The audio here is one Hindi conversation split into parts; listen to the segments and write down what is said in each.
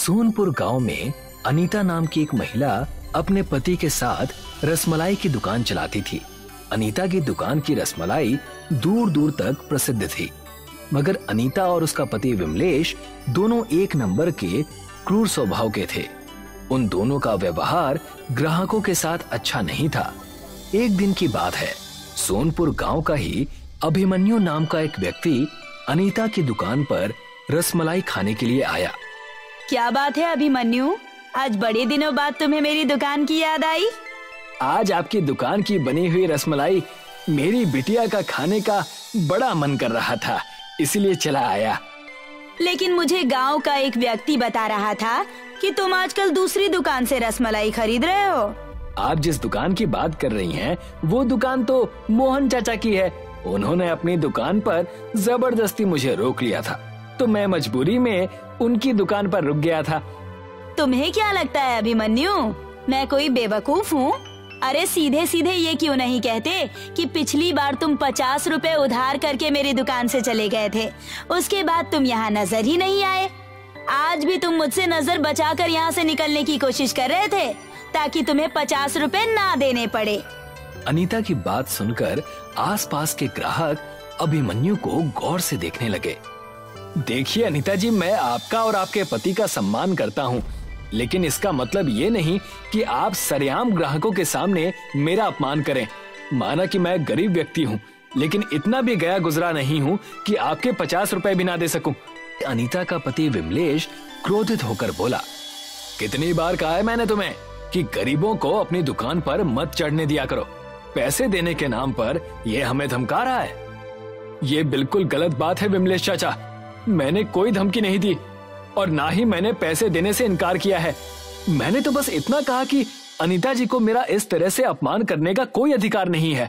सोनपुर गांव में अनीता नाम की एक महिला अपने पति के साथ रसमलाई की दुकान चलाती थी। अनीता की दुकान की रसमलाई दूर दूर तक प्रसिद्ध थी, मगर अनीता और उसका पति विमलेश दोनों एक नंबर के क्रूर स्वभाव के थे। उन दोनों का व्यवहार ग्राहकों के साथ अच्छा नहीं था। एक दिन की बात है, सोनपुर गांव का ही अभिमन्यु नाम का एक व्यक्ति अनीता की दुकान पर रसमलाई खाने के लिए आया। क्या बात है अभिमन्यु, आज बड़े दिनों बाद तुम्हें मेरी दुकान की याद आई? आज आपकी दुकान की बनी हुई रसमलाई मेरी बिटिया का खाने का बड़ा मन कर रहा था, इसलिए चला आया। लेकिन मुझे गांव का एक व्यक्ति बता रहा था कि तुम आजकल दूसरी दुकान से रसमलाई खरीद रहे हो। आप जिस दुकान की बात कर रही हैं, वो दुकान तो मोहन चाचा की है। उन्होंने अपनी दुकान पर जबरदस्ती मुझे रोक लिया था, तो मैं मजबूरी में उनकी दुकान पर रुक गया था। तुम्हें क्या लगता है अभिमन्यु, मैं कोई बेवकूफ हूँ? अरे सीधे सीधे ये क्यों नहीं कहते कि पिछली बार तुम 50 रुपए उधार करके मेरी दुकान से चले गए थे, उसके बाद तुम यहाँ नजर ही नहीं आए। आज भी तुम मुझसे नजर बचाकर यहाँ से निकलने की कोशिश कर रहे थे ताकि तुम्हें 50 रुपए ना देने पड़े। अनीता की बात सुनकर आसपास के ग्राहक अभिमन्यु को गौर से देखने लगे। देखिए अनीता जी, मैं आपका और आपके पति का सम्मान करता हूँ, लेकिन इसका मतलब ये नहीं कि आप सरेआम ग्राहकों के सामने मेरा अपमान करें। माना कि मैं गरीब व्यक्ति हूँ, लेकिन इतना भी गया गुजरा नहीं हूँ कि आपके 50 रुपए भी ना दे सकूं। अनीता का पति विमलेश क्रोधित होकर बोला, कितनी बार कहा है मैंने तुम्हें कि गरीबों को अपनी दुकान पर मत चढ़ने दिया करो। पैसे देने के नाम पर ये हमें धमका रहा है। ये बिल्कुल गलत बात है विमलेश चाचा, मैंने कोई धमकी नहीं दी और ना ही मैंने पैसे देने से इनकार किया है। मैंने तो बस इतना कहा कि अनीता जी को मेरा इस तरह से अपमान करने का कोई अधिकार नहीं है।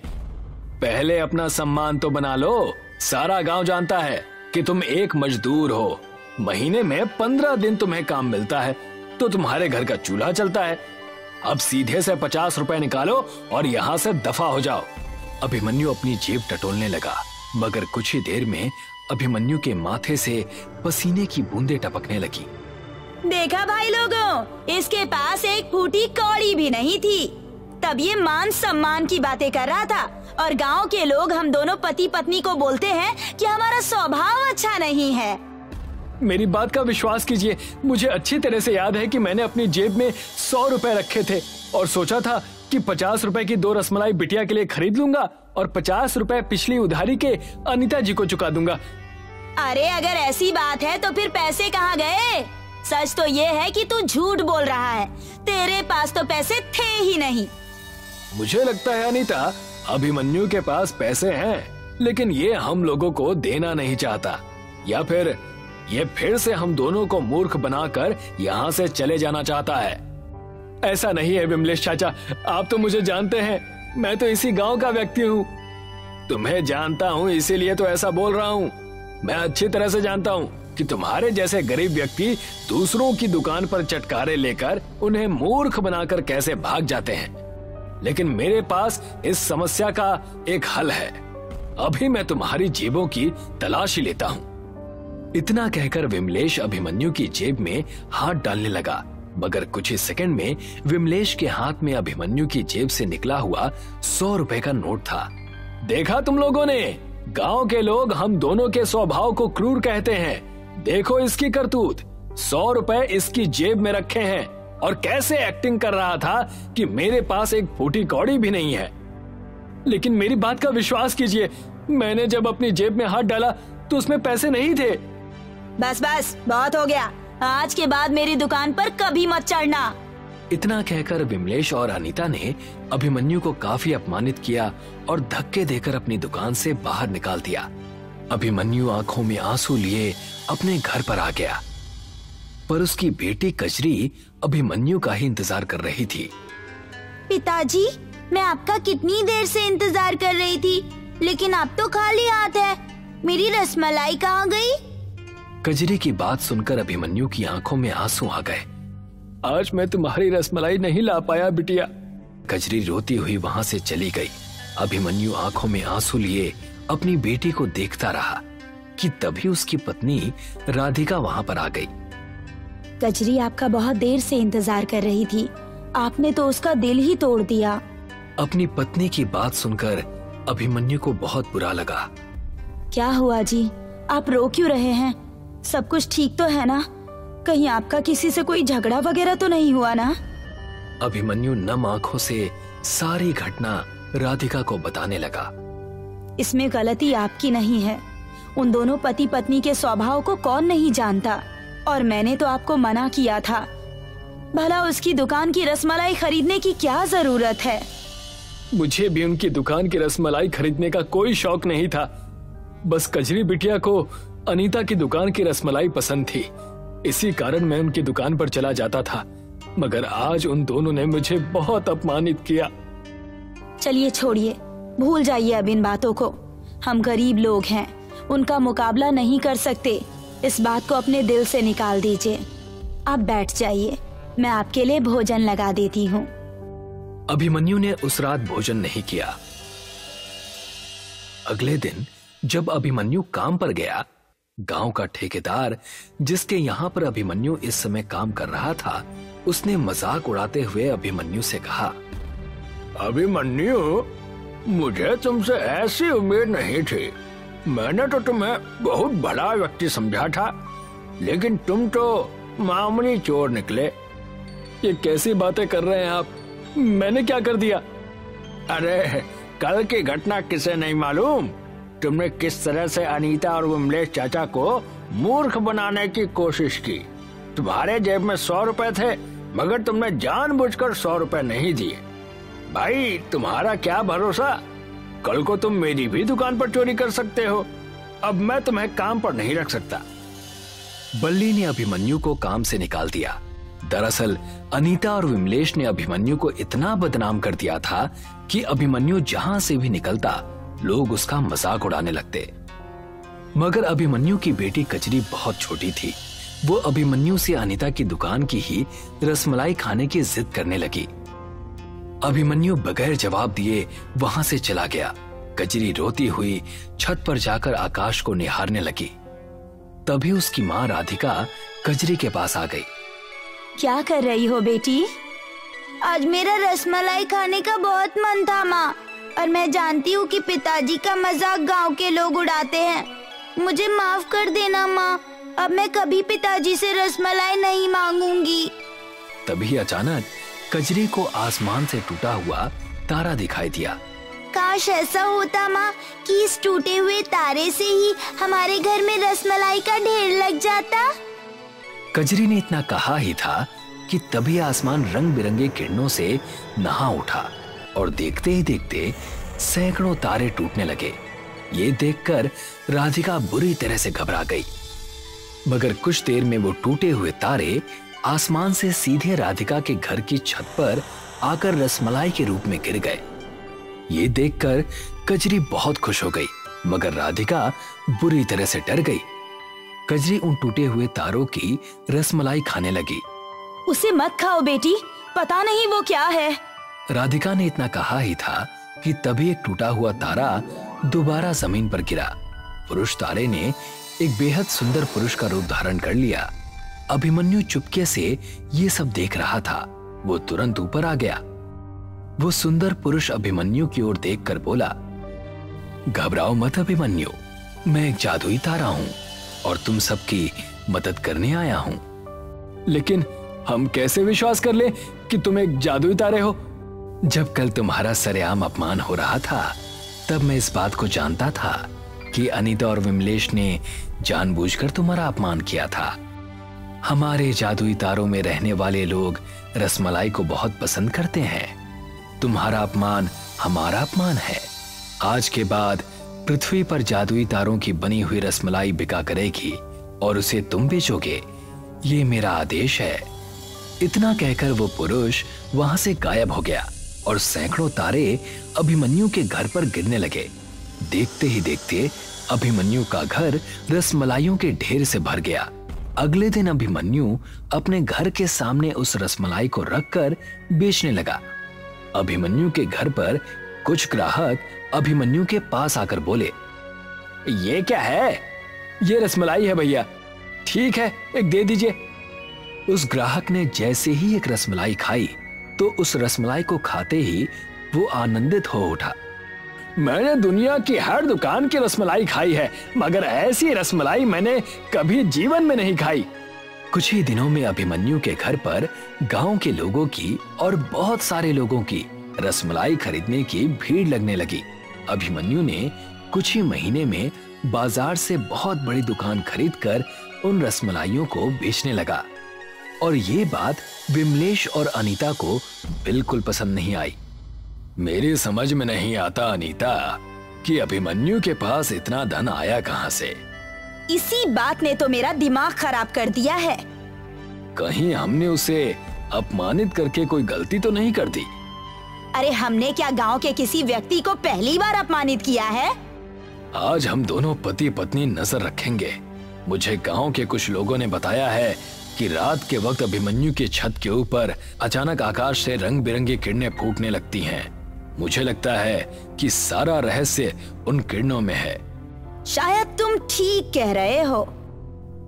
पहले अपना सम्मान तो बना लो। सारा गांव जानता है कि तुम एक मजदूर हो। महीने में 15 दिन तुम्हें काम मिलता है तो तुम्हारे घर का चूल्हा चलता है। अब सीधे से 50 रुपए निकालो और यहाँ से दफा हो जाओ। अभिमन्यु अपनी जेब टटोलने लगा, मगर कुछ ही देर में अभिमन्यु के माथे से पसीने की बूंदें टपकने लगी। देखा भाई लोगों, इसके पास एक फूटी कौड़ी भी नहीं थी, तब ये मान सम्मान की बातें कर रहा था। और गांव के लोग हम दोनों पति पत्नी को बोलते हैं कि हमारा स्वभाव अच्छा नहीं है। मेरी बात का विश्वास कीजिए, मुझे अच्छी तरह से याद है कि मैंने अपनी जेब में 100 रुपए रखे थे और सोचा था कि 50 रुपए की 2 रसमलाई बिटिया के लिए खरीद लूंगा और 50 रुपए पिछली उधारी के अनीता जी को चुका दूंगा। अरे अगर ऐसी बात है तो फिर पैसे कहाँ गए? सच तो ये है कि तू झूठ बोल रहा है, तेरे पास तो पैसे थे ही नहीं। मुझे लगता है अनीता, अभिमन्यु के पास पैसे हैं, लेकिन ये हम लोगों को देना नहीं चाहता, या फिर ये फिर से हम दोनों को मूर्ख बनाकर यहाँ से चले जाना चाहता है। ऐसा नहीं है विमलेश चाचा, आप तो मुझे जानते हैं, मैं तो इसी गांव का व्यक्ति हूँ। तुम्हें जानता हूँ इसीलिए तो ऐसा बोल रहा हूँ। मैं अच्छी तरह से जानता हूँ कि तुम्हारे जैसे गरीब व्यक्ति दूसरों की दुकान पर चटकारे लेकर उन्हें मूर्ख बनाकर कैसे भाग जाते हैं, लेकिन मेरे पास इस समस्या का एक हल है। अभी मैं तुम्हारी जेबों की तलाशी लेता हूँ। इतना कहकर विमलेश अभिमन्यु की जेब में हाथ डालने लगा, मगर कुछ ही सेकंड में विमलेश के हाथ में अभिमन्यु की जेब से निकला हुआ 100 रुपए का नोट था। देखा तुम लोगों ने, गांव के लोग हम दोनों के स्वभाव को क्रूर कहते हैं। देखो इसकी करतूत, 100 रुपए इसकी जेब में रखे हैं और कैसे एक्टिंग कर रहा था कि मेरे पास एक फूटी कौड़ी भी नहीं है। लेकिन मेरी बात का विश्वास कीजिए, मैंने जब अपनी जेब में हाथ डाला तो उसमें पैसे नहीं थे। बस बस, बहुत हो गया। आज के बाद मेरी दुकान पर कभी मत चढ़ना। इतना कहकर विमलेश और अनीता ने अभिमन्यु को काफी अपमानित किया और धक्के देकर अपनी दुकान से बाहर निकाल दिया। अभिमन्यु आंखों में आंसू लिए अपने घर पर आ गया, पर उसकी बेटी कजरी अभिमन्यु का ही इंतजार कर रही थी। पिताजी, मैं आपका कितनी देर से इंतजार कर रही थी, लेकिन आप तो खाली हाथ है। मेरी रसमलाई कहाँ गई? कजरी की बात सुनकर अभिमन्यु की आंखों में आंसू आ गए। आज मैं तुम्हारी रसमलाई नहीं ला पाया बिटिया। कजरी रोती हुई वहां से चली गई। अभिमन्यु आंखों में आंसू लिए अपनी बेटी को देखता रहा कि तभी उसकी पत्नी राधिका वहां पर आ गई। कजरी आपका बहुत देर से इंतजार कर रही थी, आपने तो उसका दिल ही तोड़ दिया। अपनी पत्नी की बात सुनकर अभिमन्यु को बहुत बुरा लगा। क्या हुआ जी, आप रो क्यों रहे हैं? सब कुछ ठीक तो है ना? कहीं आपका किसी से कोई झगड़ा वगैरह तो नहीं हुआ ना? अभिमन्यु नम आंखों से सारी घटना राधिका को बताने लगा। इसमें गलती आपकी नहीं है। उन दोनों पति पत्नी के स्वभाव को कौन नहीं जानता, और मैंने तो आपको मना किया था। भला उसकी दुकान की रसमलाई खरीदने की क्या जरूरत है? मुझे भी उनकी दुकान की रसमलाई खरीदने का कोई शौक नहीं था। बस कजरी बिटिया को अनीता की दुकान की रसमलाई पसंद थी, इसी कारण मैं उनकी दुकान पर चला जाता था। मगर आज उन दोनों ने मुझे बहुत अपमानित किया। चलिए छोड़िए, भूल जाइए अब इन बातों को। हम गरीब लोग हैं, उनका मुकाबला नहीं कर सकते। इस बात को अपने दिल से निकाल दीजिए। आप बैठ जाइए, मैं आपके लिए भोजन लगा देती हूँ। अभिमन्यु ने उस रात भोजन नहीं किया। अगले दिन जब अभिमन्यु काम पर गया, गांव का ठेकेदार जिसके यहाँ पर अभिमन्यु इस समय काम कर रहा था, उसने मजाक उड़ाते हुए अभिमन्यु से कहा, अभिमन्यु, मुझे तुमसे ऐसी उम्मीद नहीं थी। मैंने तो तुम्हें बहुत बड़ा व्यक्ति समझा था, लेकिन तुम तो मामूली चोर निकले। ये कैसी बातें कर रहे हैं आप? मैंने क्या कर दिया? अरे कल की घटना किसे नहीं मालूम? तुमने किस तरह से अनीता और विमलेश चाचा को मूर्ख बनाने की कोशिश की। तुम्हारे जेब में 100 रुपए थे, मगर तुमने जानबूझकर 100 रुपए नहीं दिए। भाई तुम्हारा क्या भरोसा, कल को तुम मेरी भी दुकान पर चोरी कर सकते हो। अब मैं तुम्हें काम पर नहीं रख सकता। बल्ली ने अभिमन्यु को काम से निकाल दिया। दरअसल अनीता और विमलेश ने अभिमन्यु को इतना बदनाम कर दिया था कि अभिमन्यु जहां से भी निकलता लोग उसका मजाक उड़ाने लगते। मगर अभिमन्यु की बेटी कजरी बहुत छोटी थी। वो अभिमन्यु से अनीता की दुकान की ही रसमलाई खाने की जिद करने लगी। अभिमन्यु बगैर जवाब दिए वहां से चला गया। कजरी रोती हुई छत पर जाकर आकाश को निहारने लगी। तभी उसकी माँ राधिका कजरी के पास आ गई। क्या कर रही हो बेटी? आज मेरा रसमलाई खाने का बहुत मन था माँ, और मैं जानती हूँ कि पिताजी का मजाक गांव के लोग उड़ाते हैं। मुझे माफ कर देना माँ, अब मैं कभी पिताजी से रसमलाई नहीं मांगूंगी। तभी अचानक कजरी को आसमान से टूटा हुआ तारा दिखाई दिया। काश ऐसा होता माँ कि इस टूटे हुए तारे से ही हमारे घर में रसमलाई का ढेर लग जाता। कजरी ने इतना कहा ही था कि तभी आसमान रंग बिरंगे किरणों से नहा उठा और देखते ही देखते सैकड़ों तारे टूटने लगे। ये देखकर राधिका बुरी तरह से घबरा गई। मगर कुछ देर में वो टूटे हुए तारे आसमान से सीधे राधिका के घर की छत पर आकर रसमलाई के रूप में गिर गए। ये देखकर कजरी बहुत खुश हो गई, मगर राधिका बुरी तरह से डर गई। कजरी उन टूटे हुए तारों की रसमलाई खाने लगी। उसे मत खाओ बेटी, पता नहीं वो क्या है। राधिका ने इतना कहा ही था कि तभी एक टूटा हुआ तारा दोबारा जमीन पर गिरा। पुरुष तारे ने एक बेहद सुंदर पुरुष का रूप धारण कर लिया। अभिमन्यु चुपके से ये सब देख रहा था। वो तुरंत ऊपर आ गया। वो सुंदर पुरुष अभिमन्यु की ओर देखकर बोला, घबराओ मत अभिमन्यु, मैं एक जादुई तारा हूं और तुम सबकी मदद करने आया हूं। लेकिन हम कैसे विश्वास कर ले कि तुम एक जादुई तारे हो? जब कल तुम्हारा सरेआम अपमान हो रहा था, तब मैं इस बात को जानता था कि अनीता और विमलेश ने जानबूझकर तुम्हारा अपमान किया था। हमारे जादुई तारों में रहने वाले लोग रसमलाई को बहुत पसंद करते हैं। तुम्हारा अपमान हमारा अपमान है। आज के बाद पृथ्वी पर जादुई तारों की बनी हुई रसमलाई बिका करेगी और उसे तुम बेचोगे। ये मेरा आदेश है। इतना कहकर वो पुरुष वहां से गायब हो गया और सैकड़ों तारे अभिमन्यु के घर पर गिरने लगे। देखते ही देखते अभिमन्यु का घर रसमलाइयों के ढेर से भर गया। अगले दिन अभिमन्यु अपने घर के सामने उस रसमलाई को रखकर बेचने लगा। अभिमन्यु के घर पर कुछ ग्राहक अभिमन्यु के पास आकर बोले, ये क्या है? ये रसमलाई है भैया। ठीक है, एक दे दीजिए। उस ग्राहक ने जैसे ही एक रसमलाई खाई तो उस रसमलाई को खाते ही वो आनंदित हो उठा। मैंने दुनिया की हर दुकान की रसमलाई खाई है, मगर ऐसी रसमलाई मैंने कभी जीवन में नहीं खाई। कुछ ही दिनों में अभिमन्यु के घर पर गांव के लोगों की और बहुत सारे लोगों की रसमलाई खरीदने की भीड़ लगने लगी। अभिमन्यु ने कुछ ही महीने में बाजार से बहुत बड़ी दुकान खरीदकर उन रसमलाइयों को बेचने लगा। और ये बात विमलेश और अनीता को बिल्कुल पसंद नहीं आई। मेरी समझ में नहीं आता अनीता कि अभिमन्यु के पास इतना धन आया कहां से। इसी बात ने तो मेरा दिमाग खराब कर दिया है। कहीं हमने उसे अपमानित करके कोई गलती तो नहीं कर दी? अरे हमने क्या गांव के किसी व्यक्ति को पहली बार अपमानित किया है? आज हम दोनों पति पत्नी नजर रखेंगे। मुझे गांव के कुछ लोगों ने बताया है कि रात के वक्त अभिमन्यु की छत के ऊपर अचानक आकाश से रंग बिरंगी किरणें फूटने लगती हैं। मुझे लगता है कि सारा रहस्य उन किरणों में है। शायद तुम ठीक कह रहे हो।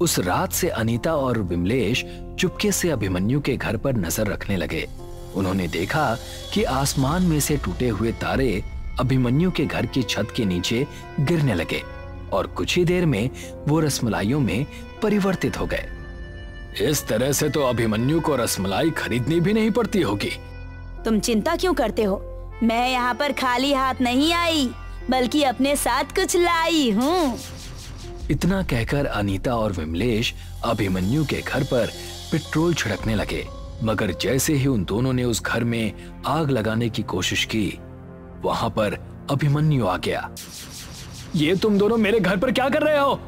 उस रात से अनीता और विमलेश चुपके से अभिमन्यु के घर पर नजर रखने लगे। उन्होंने देखा कि आसमान में से टूटे हुए तारे अभिमन्यु के घर की छत के नीचे गिरने लगे और कुछ ही देर में वो रसमलाइयों में परिवर्तित हो गए। इस तरह से तो अभिमन्यु को रसमलाई खरीदनी भी नहीं पड़ती होगी। तुम चिंता क्यों करते हो? मैं यहाँ पर खाली हाथ नहीं आई, बल्कि अपने साथ कुछ लाई हूँ। इतना कहकर अनीता और विमलेश अभिमन्यु के घर पर पेट्रोल छिड़कने लगे, मगर जैसे ही उन दोनों ने उस घर में आग लगाने की कोशिश की, वहां पर अभिमन्यु आ गया। ये तुम दोनों मेरे घर पर क्या कर रहे हो?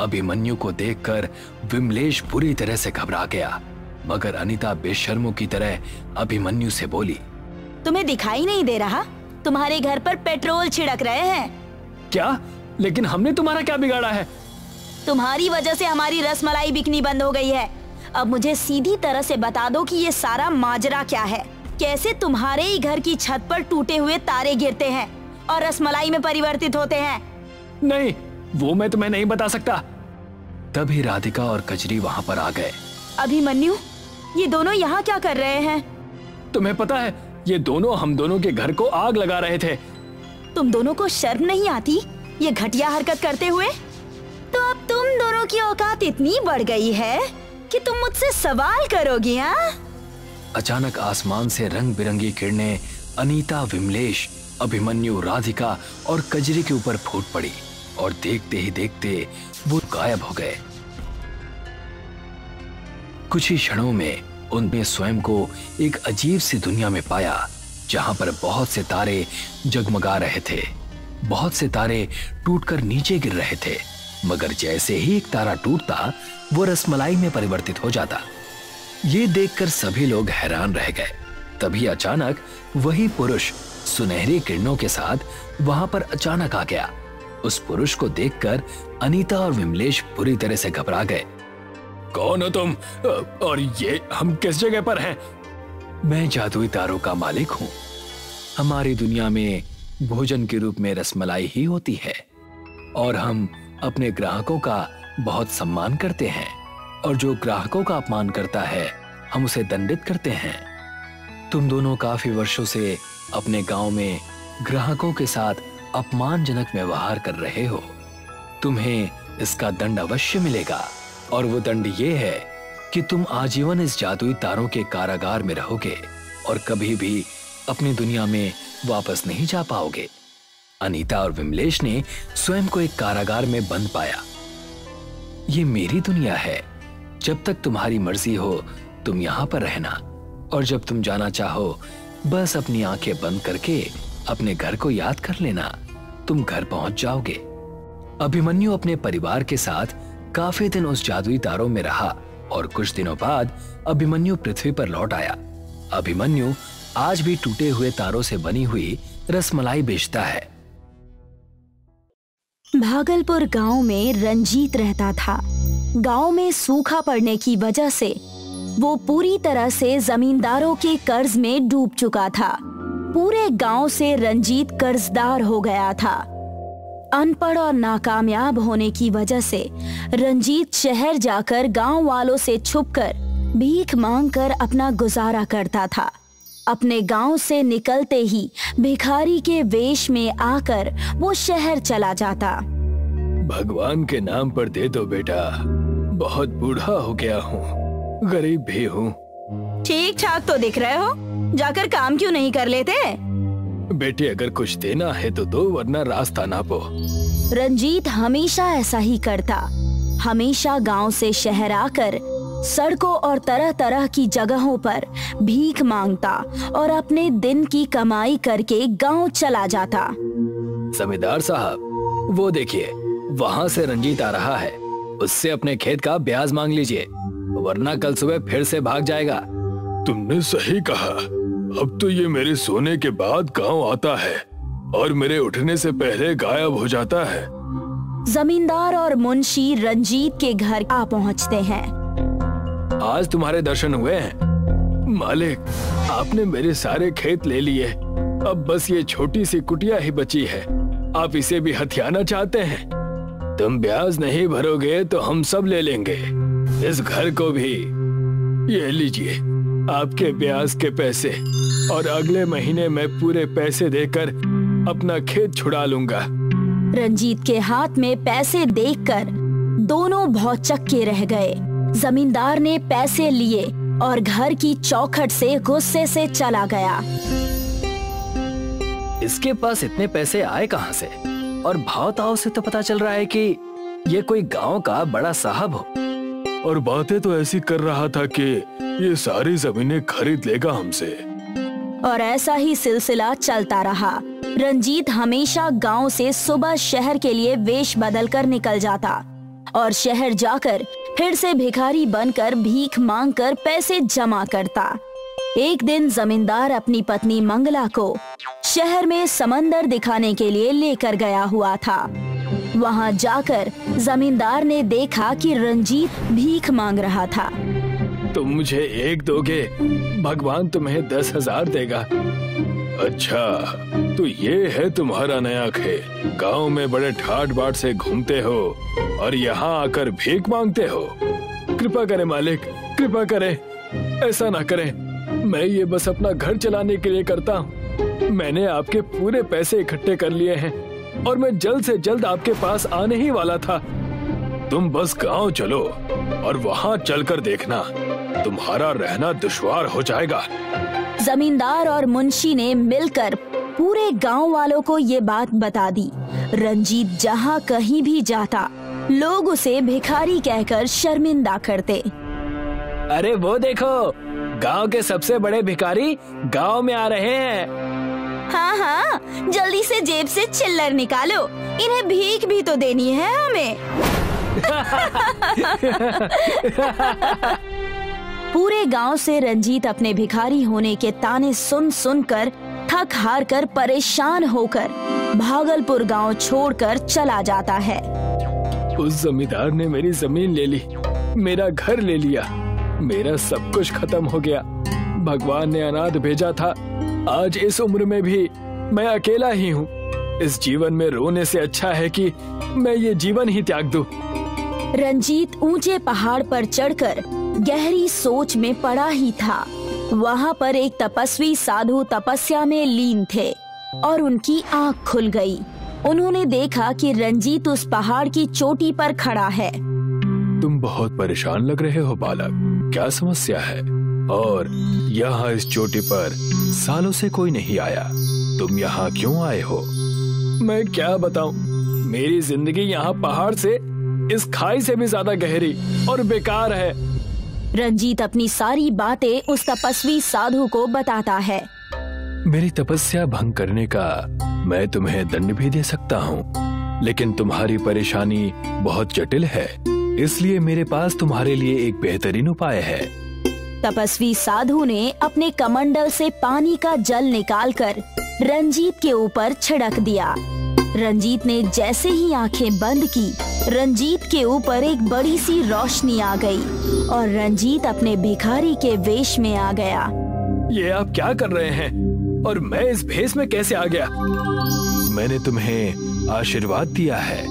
अभिमन्यु को देखकर विमलेश बुरी तरह से घबरा गया, मगर अनीता बेशर्मों की तरह अभिमन्यु से बोली, तुम्हें दिखाई नहीं दे रहा? तुम्हारे घर पर पेट्रोल छिड़क रहे हैं। क्या? लेकिन हमने तुम्हारा क्या बिगाड़ा है? तुम्हारी वजह से हमारी रसमलाई बिकनी बंद हो गई है। अब मुझे सीधी तरह से बता दो कि ये सारा माजरा क्या है। कैसे तुम्हारे ही घर की छत पर टूटे हुए तारे गिरते हैं और रसमलाई में परिवर्तित होते हैं? नहीं, वो मैं तुम्हें नहीं बता सकता। तभी राधिका और कजरी वहां पर आ गए। अभिमन्यु, ये दोनों यहाँ क्या कर रहे हैं? तुम्हें पता है, ये दोनों हम दोनों के घर को आग लगा रहे थे। तुम दोनों को शर्म नहीं आती ये घटिया हरकत करते हुए? तो अब तुम दोनों की औकात इतनी बढ़ गई है कि तुम मुझसे सवाल करोगी? हाँ? अचानक आसमान से रंग बिरंगी किरणें अनीता, विमलेश, अभिमन्यु, राधिका और कजरी के ऊपर फूट पड़ी और देखते ही देखते वो गायब हो गए। कुछ ही क्षणों में उनने स्वयं को एक अजीब सी दुनिया में पाया, जहां पर बहुत से तारे जगमगा रहे थे। बहुत से तारे टूटकर नीचे गिर रहे थे, मगर जैसे ही एक तारा टूटता वो रसमलाई में परिवर्तित हो जाता। ये देखकर सभी लोग हैरान रह गए। तभी अचानक वही पुरुष सुनहरी किरणों के साथ वहां पर अचानक आ गया। उस पुरुष को देखकर अनीता और विमलेश बुरी तरह से घबरा गए। कौन हो तुम? और ये हम किस जगह पर हैं? मैं जादुई तारों का मालिक हूँ। हमारी दुनिया में भोजन के रूप में रसमलाई ही होती है और हम अपने ग्राहकों का बहुत सम्मान करते हैं, और जो ग्राहकों का अपमान करता है हम उसे दंडित करते हैं। तुम दोनों काफी वर्षों से अपने गांव में ग्राहकों के साथ अपमानजनक व्यवहार कर रहे हो। तुम्हें इसका दंड अवश्य मिलेगा, और वो दंड ये है कि तुम आजीवन इस जादुई तारों के कारागार में रहोगे और कभी भी अपनी दुनिया में वापस नहीं जा पाओगे। अनीता और विमलेश ने स्वयं को एक कारागार में बंद पाया। ये मेरी दुनिया है। जब तक तुम्हारी मर्जी हो तुम यहाँ पर रहना, और जब तुम जाना चाहो बस अपनी आंखें बंद करके अपने घर को याद कर लेना, तुम घर पहुंच जाओगे। अभिमन्यु अपने परिवार के साथ काफी दिन उस जादुई तारों में रहा और कुछ दिनों बाद अभिमन्यु पृथ्वी पर लौट आया। अभिमन्यु आज भी टूटे हुए तारों से बनी हुई रसमलाई बेचता है। भागलपुर गांव में रंजीत रहता था। गांव में सूखा पड़ने की वजह से वो पूरी तरह से जमींदारों के कर्ज में डूब चुका था। पूरे गांव से रंजीत कर्जदार हो गया था। अनपढ़ और नाकामयाब होने की वजह से रंजीत शहर जाकर गांव वालों से छुपकर भीख मांगकर अपना गुजारा करता था। अपने गांव से निकलते ही भिखारी के वेश में आकर वो शहर चला जाता। भगवान के नाम पर दे दो बेटा, बहुत बूढ़ा हो गया हूँ, गरीब भी हूँ। ठीक ठाक तो दिख रहे हो, जाकर काम क्यों नहीं कर लेते? बेटे अगर कुछ देना है तो दो, वरना रास्ता नापो। रंजीत हमेशा ऐसा ही करता। हमेशा गांव से शहर आकर सड़कों और तरह तरह की जगहों पर भीख मांगता और अपने दिन की कमाई करके गांव चला जाता। जमींदार साहब, वो देखिए, वहाँ से रंजीत आ रहा है। उससे अपने खेत का ब्याज मांग लीजिए, वरना कल सुबह फिर से भाग जाएगा। तुमने सही कहा, अब तो ये मेरे सोने के बाद गांव आता है और मेरे उठने से पहले गायब हो जाता है। जमींदार और मुंशी रंजीत के घर आ पहुंचते हैं। आज तुम्हारे दर्शन हुए हैं मालिक। आपने मेरे सारे खेत ले लिए, अब बस ये छोटी सी कुटिया ही बची है। आप इसे भी हथियाना चाहते हैं? तुम ब्याज नहीं भरोगे तो हम सब ले लेंगे, इस घर को भी। ये लीजिए आपके ब्याज के पैसे, और अगले महीने मैं पूरे पैसे देकर अपना खेत छुड़ा लूंगा। रंजीत के हाथ में पैसे देखकर दोनों भौचक्के रह गए। जमींदार ने पैसे लिए और घर की चौखट से गुस्से से चला गया। इसके पास इतने पैसे आए कहां से? और भाव ताव से तो पता चल रहा है कि ये कोई गांव का बड़ा साहब हो। और बातें तो ऐसी कर रहा था कि ये सारी जमीनें खरीद लेगा हमसे। और ऐसा ही सिलसिला चलता रहा। रंजीत हमेशा गांव से सुबह शहर के लिए वेश बदलकर निकल जाता और शहर जाकर फिर से भिखारी बनकर भीख मांगकर पैसे जमा करता। एक दिन जमींदार अपनी पत्नी मंगला को शहर में समंदर दिखाने के लिए लेकर गया हुआ था। वहां जाकर जमींदार ने देखा कि रंजीत भीख मांग रहा था। तुम मुझे एक दोगे, भगवान तुम्हें 10,000 देगा। अच्छा, तो ये है तुम्हारा नया खेल। गांव में बड़े ठाट बाट से घूमते हो और यहाँ आकर भीख मांगते हो। कृपा करें मालिक, कृपा करें, ऐसा ना करें। मैं ये बस अपना घर चलाने के लिए करता हूँ। मैंने आपके पूरे पैसे इकट्ठे कर लिए हैं और मैं जल्द से जल्द आपके पास आने ही वाला था। तुम बस गांव चलो और वहाँ चलकर देखना, तुम्हारा रहना दुश्वार हो जाएगा। जमींदार और मुंशी ने मिलकर पूरे गांव वालों को ये बात बता दी। रंजीत जहाँ कहीं भी जाता, लोग उसे भिखारी कहकर शर्मिंदा करते। अरे वो देखो, गांव के सबसे बड़े भिखारी गांव में आ रहे हैं। हाँ हाँ, जल्दी से जेब से चिल्लर निकालो, इन्हें भीख भी तो देनी है हमें। पूरे गांव से रंजीत अपने भिखारी होने के ताने सुन सुनकर थक हार कर परेशान होकर भागलपुर गांव छोड़कर चला जाता है। उस जमींदार ने मेरी जमीन ले ली, मेरा घर ले लिया, मेरा सब कुछ खत्म हो गया। भगवान ने अनाथ भेजा था, आज इस उम्र में भी मैं अकेला ही हूँ। इस जीवन में रोने से अच्छा है कि मैं ये जीवन ही त्याग दूं। रंजीत ऊंचे पहाड़ पर चढ़कर गहरी सोच में पड़ा ही था। वहाँ पर एक तपस्वी साधु तपस्या में लीन थे और उनकी आँख खुल गई। उन्होंने देखा कि रंजीत उस पहाड़ की चोटी पर खड़ा है। तुम बहुत परेशान लग रहे हो बालक, क्या समस्या है? और यहाँ इस चोटी पर सालों से कोई नहीं आया, तुम यहाँ क्यों आए हो? मैं क्या बताऊं, मेरी जिंदगी यहाँ पहाड़ से, इस खाई से भी ज्यादा गहरी और बेकार है। रंजीत अपनी सारी बातें उस तपस्वी साधु को बताता है। मेरी तपस्या भंग करने का मैं तुम्हें दंड भी दे सकता हूँ, लेकिन तुम्हारी परेशानी बहुत जटिल है, इसलिए मेरे पास तुम्हारे लिए एक बेहतरीन उपाय है। तपस्वी साधु ने अपने कमंडल से पानी का जल निकालकर रंजीत के ऊपर छिड़क दिया। रंजीत ने जैसे ही आंखें बंद की, रंजीत के ऊपर एक बड़ी सी रोशनी आ गई और रंजीत अपने भिखारी के वेश में आ गया। ये आप क्या कर रहे हैं और मैं इस भेष में कैसे आ गया? मैंने तुम्हें आशीर्वाद दिया है,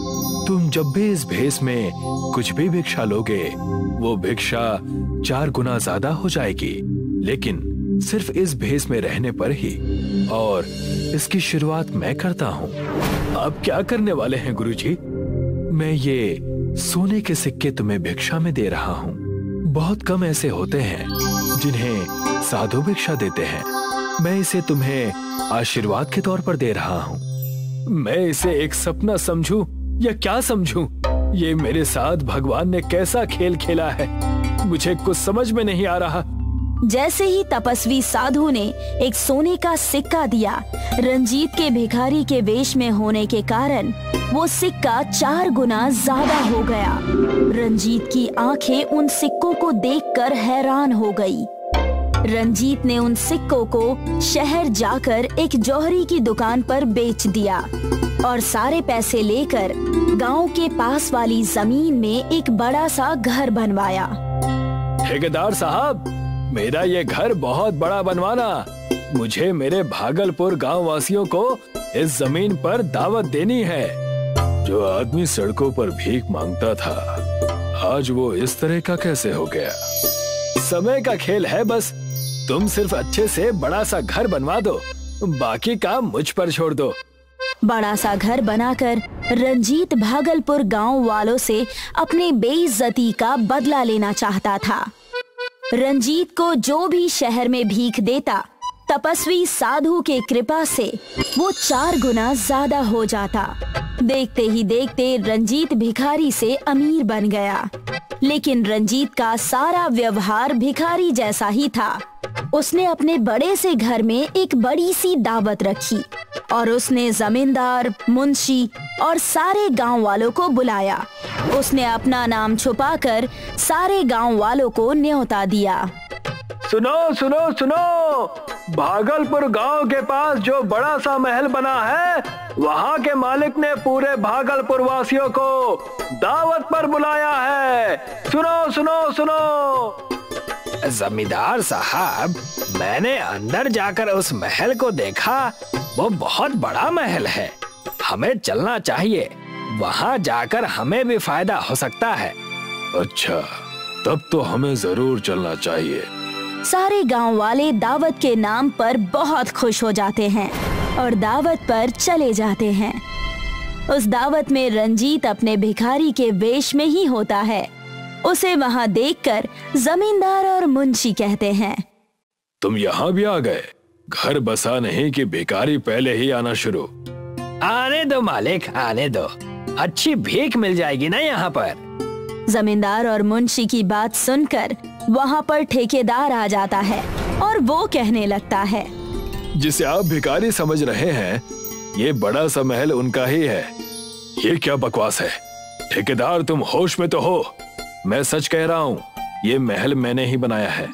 तुम जब भी इस भेष में कुछ भी भिक्षा लोगे, वो भिक्षा 4 गुना ज्यादा हो जाएगी, लेकिन सिर्फ इस भेष में रहने पर ही। और इसकी शुरुआत मैं करता हूँ। आप क्या करने वाले हैं गुरुजी? मैं ये सोने के सिक्के तुम्हें भिक्षा में दे रहा हूँ। बहुत कम ऐसे होते हैं जिन्हें साधु भिक्षा देते हैं। मैं इसे तुम्हें आशीर्वाद के तौर पर दे रहा हूँ। मैं इसे एक सपना समझूं या क्या समझूं? ये मेरे साथ भगवान ने कैसा खेल खेला है, मुझे कुछ समझ में नहीं आ रहा। जैसे ही तपस्वी साधु ने एक सोने का सिक्का दिया, रंजीत के भिखारी के वेश में होने के कारण वो सिक्का 4 गुना ज्यादा हो गया। रंजीत की आंखें उन सिक्कों को देखकर हैरान हो गई। रंजीत ने उन सिक्कों को शहर जाकर एक जौहरी की दुकान पर बेच दिया और सारे पैसे लेकर गांव के पास वाली जमीन में एक बड़ा सा घर बनवाया। ठेकेदार साहब, मेरा ये घर बहुत बड़ा बनवाना। मुझे मेरे भागलपुर गांव वासियों को इस जमीन पर दावत देनी है। जो आदमी सड़कों पर भीख मांगता था, आज वो इस तरह का कैसे हो गया? समय का खेल है बस। तुम सिर्फ अच्छे से बड़ा सा घर बनवा दो, बाकी काम मुझ पर छोड़ दो। बड़ा सा घर बनाकर रंजीत भागलपुर गांव वालों से अपनी बेइज्जती का बदला लेना चाहता था। रंजीत को जो भी शहर में भीख देता, तपस्वी साधु के कृपा से वो 4 गुना ज्यादा हो जाता। देखते ही देखते रंजीत भिखारी से अमीर बन गया। लेकिन रंजीत का सारा व्यवहार भिखारी जैसा ही था। उसने अपने बड़े से घर में एक बड़ी सी दावत रखी और उसने जमींदार, मुंशी और सारे गांव वालों को बुलाया। उसने अपना नाम छुपाकर सारे गांव वालों को न्योता दिया। सुनो सुनो सुनो, भागलपुर गांव के पास जो बड़ा सा महल बना है, वहां के मालिक ने पूरे भागलपुर वासियों को दावत पर बुलाया है। सुनो सुनो सुनो। जमींदार साहब, मैंने अंदर जाकर उस महल को देखा। वो बहुत बड़ा महल है। हमें चलना चाहिए, वहां जाकर हमें भी फायदा हो सकता है। अच्छा, तब तो हमें जरूर चलना चाहिए। सारे गांव वाले दावत के नाम पर बहुत खुश हो जाते हैं और दावत पर चले जाते हैं। उस दावत में रंजीत अपने भिखारी के वेश में ही होता है। उसे वहां देखकर जमींदार और मुंशी कहते हैं, तुम यहाँ भी आ गए? घर बसा नहीं कि भिखारी पहले ही आना शुरू? आने दो मालिक, आने दो। अच्छी भीख मिल जाएगी ना यहाँ पर। जमींदार और मुंशी की बात सुनकर वहाँ पर ठेकेदार आ जाता है और वो कहने लगता है, जिसे आप भिखारी समझ रहे हैं, ये बड़ा सा महल उनका ही है। ये क्या बकवास है? ठेकेदार, तुम होश में तो हो? मैं सच कह रहा हूँ, ये महल मैंने ही बनाया है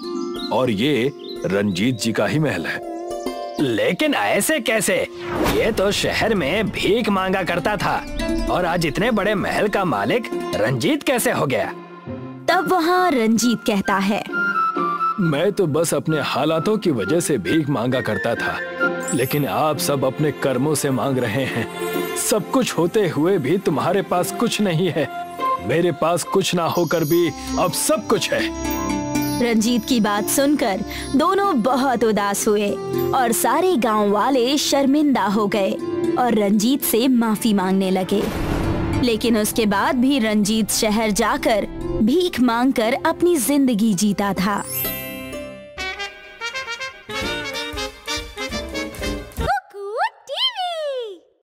और ये रंजीत जी का ही महल है। लेकिन ऐसे कैसे? ये तो शहर में भीख मांगा करता था और आज इतने बड़े महल का मालिक रंजीत कैसे हो गया? तब वहाँ रंजीत कहता है, मैं तो बस अपने हालातों की वजह से भीख मांगा करता था, लेकिन आप सब अपने कर्मों से मांग रहे हैं। सब कुछ होते हुए भी तुम्हारे पास कुछ नहीं है। मेरे पास कुछ ना होकर भी अब सब कुछ है। रंजीत की बात सुनकर दोनों बहुत उदास हुए और सारे गांव वाले शर्मिंदा हो गए और रंजीत से माफी मांगने लगे। लेकिन उसके बाद भी रंजीत शहर जाकर भीख मांगकर अपनी जिंदगी जीता था।